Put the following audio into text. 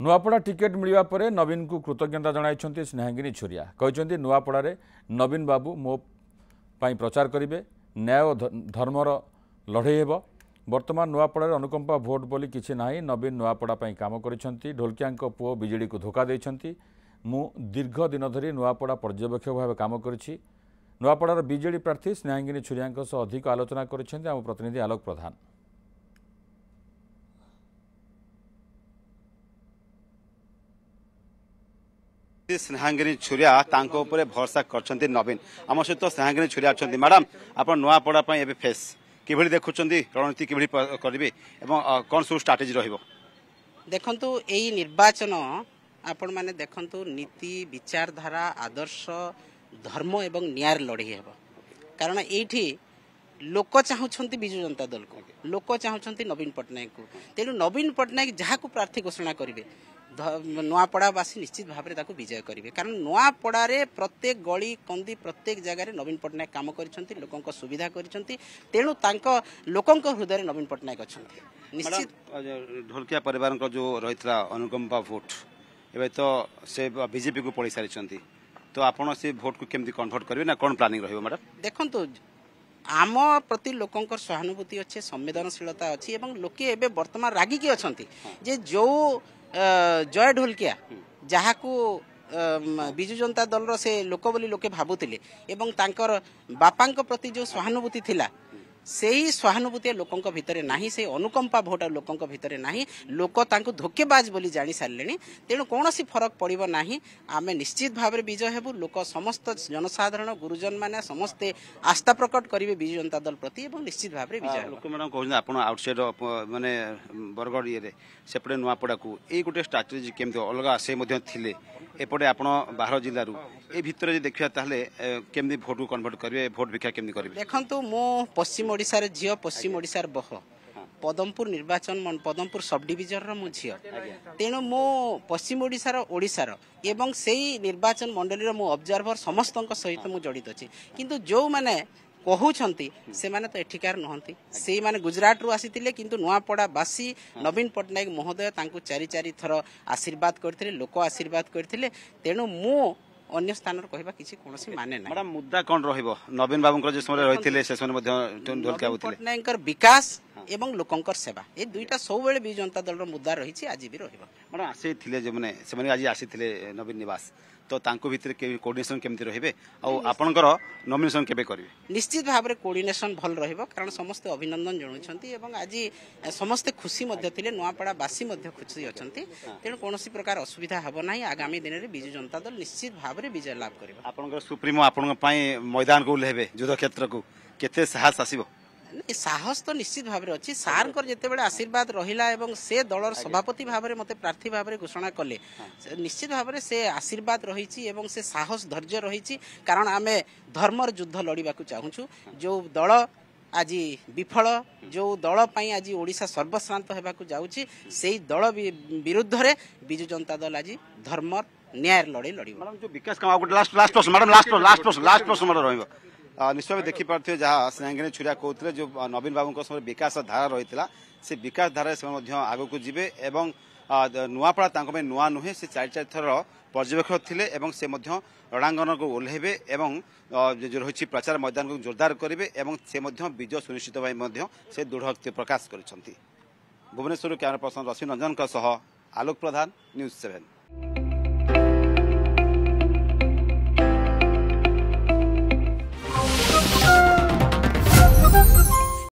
Nuapada ticket मिलवा पर नवीन को कृतज्ञता जणाइछन्ति स्नेहांगिनी छुरिया कहते नुआपड़ा नवीन बाबू मो पाई प्रचार करेंगे न्याय और धर्मर लड़े हेब वर्तमान नुआपड़ा अनुकंपा भोट बोली किसी ना नवीन नुआपड़ा काम कर ढोलकिया पुओ विजेडी को धोखा देछन्ति मु दीर्घ दिन धरी नुआपड़ा पर्यवेक्षक भाव काम करिछि नुआपड़ार विजेडी प्रार्थी स्नेहांगिनी छुरिया अधिक आलोचना करिसेंति आम प्रतिनिधि आलोक प्रधान। स्नेहांगिनी छुरिया भरोसा कर नवीन आम सहित स्नेहांगिनी छुरिया अच्छा मैडम आप नुआपड़ा फेस कि देखुं रणनीति कि करेंगे कौन सब स्ट्राटेजी देखु यही निर्वाचन आपण मैंने देखु नीति विचारधारा आदर्श धर्म एवं न्याय लड़े हे कारण ये लोक चाहते विजु जनता दल को लोक चाहते नवीन पट्टनायक को तेणु नवीन पट्टनायक जहाँ को प्रार्थी घोषणा करेंगे नुआपड़ावासी निश्चित भाव में विजय करेंगे कारण नुआपड़ा प्रत्येक गली कंदी प्रत्येक जगह नवीन पट्टनायक काम कर लोक सुविधा करेणु लोक हृदय नवीन पट्टनायक अच्छा निश्चित। ढोलकिया परिवार जो रही अनुकंपा भोट एवं तो से बीजेपी को पड़ी सारी तो आपड़ से भोट को केमती कन्वर्ट करेंगे ना कौन प्लानिंग रही मैडम देखु आम प्रति लोकंर सहानुभूति अच्छे संवेदनशीलता अच्छी लोके एवं वर्तमान रागिकी अच्छा जे जो जय ढोलकिया जहाँ को विजु जनता दल से लोक बोली लोके भावुले एवं तांकर बापा प्रति जो सहानुभूति थिला से ही सहानुभूति लोकों भितर नहीं से अनुकंपा भोट लोकों भितर नहीं लोक तांको धोकेबाज बोली जानी सारे तेणु कौन फरक पड़ो ना आम निश्चित भाव में विजय हेबू लोक समस्त जनसाधारण गुरुजन मैंने समस्ते आस्था प्रकट करेंगे विजु जनता दल प्रति निश्चित भाव में विजय लोक मैडम कहते आउटसाइड माने बरगढ़ ये सेपटे नुआपड़ा को ये गोटे स्ट्राटेजी केमती अलग से थिले एपटे आप बाहर जिलू ये भितर देखा केमती भोट को कन्वर्ट करेंगे भोट भिक्षा केमती करेंगे देखो मो पश्चिम ओडिशार झील पश्चिम ओडिशार बह पदमपुर निर्वाचन पदमपुर सब डिविजन मो झील तेणु मो पश्चिम ओडिशार एवं से निर्वाचन मंडली मो ऑब्जर्वर समस्त सहित मु जड़ित अच्छी किंतु जो माने कहते से माने तो एठिकार नुहति से माने गुजरात रु आसी किंतु नुआपड़ा बासी नवीन पट्टनायक महोदय तांको चारि चारि थर आशीर्वाद करथिले लोक आशीर्वाद करथिले तेणु मु अन्य स्थान कहवा किसी कौन माने ना मैडम मुद्दा कौन रहिबो नवीन बाबू जो समय रही से पट्टनायक विकास एवं लोकंकर सेवा ये दुईटा सब बेले विजु जनता दल मुद्दा रही आज भी रहिबो मैडम आसी जो मैंने आज आसी नवीन निवास तो तांको भितर कोऑर्डिनेशन केमती रहिबे आ आपनकर नॉमिनेशन केबे करिवे निश्चित भाव में कोऑर्डिनेशन भल रहिबो कारण समस्त अभिनंदन जणाउछंती एवं आज समस्त खुशी मध्य थिले नुआपड़ा बासी मध्य खुशी अछंती तेणु कोनोसी प्रकार असुविधा हबो नाही आगामी दिन रे विजु जनता दल निश्चित भाव में विजय लाभ करिबो आपनकर सुप्रीमो आपन पई मैदान को लेबे युद्ध क्षेत्र को केते साहस आसीबो साहस तो निश्चित भाव में अच्छी सार जिते आशीर्वाद रहा एवं से दलर सभापति भाव में मत प्रार्थी भाव में घोषणा कले निश्चित भाव में से आशीर्वाद रही से साहस धैर्य रही कारण आम धर्मर युद्ध लड़वा चाहूँ जो दल आज विफल जो दल आज ओडिशा सर्वश्रांत होगा जाऊँगी से दल विरुद्ध रे विजु जनता दल आज धर्म न्याय लड़े लड़ जो विकास लास्ट प्रश्न निश्चय देखिपे जहाँ स्नेहांगिनी छुरिया कहते जो नवीन बाबू समय विकास धारा रही से विकास धारा से आग को जीवे एवं नुआपड़ा नुआ नुहे से चार चार थर पर्यवेक्षक थिले एवं से रणांगन को ओह्लैबे एवं जो रही प्रचार मैदान को जोरदार करेंगे एवं से विजय सुनिश्चित से दृढ़ प्रकाश कर भुवनेश्वर कैमरा पर्सन रश्मि रंजन आलोक प्रधान न्यूज़ 7।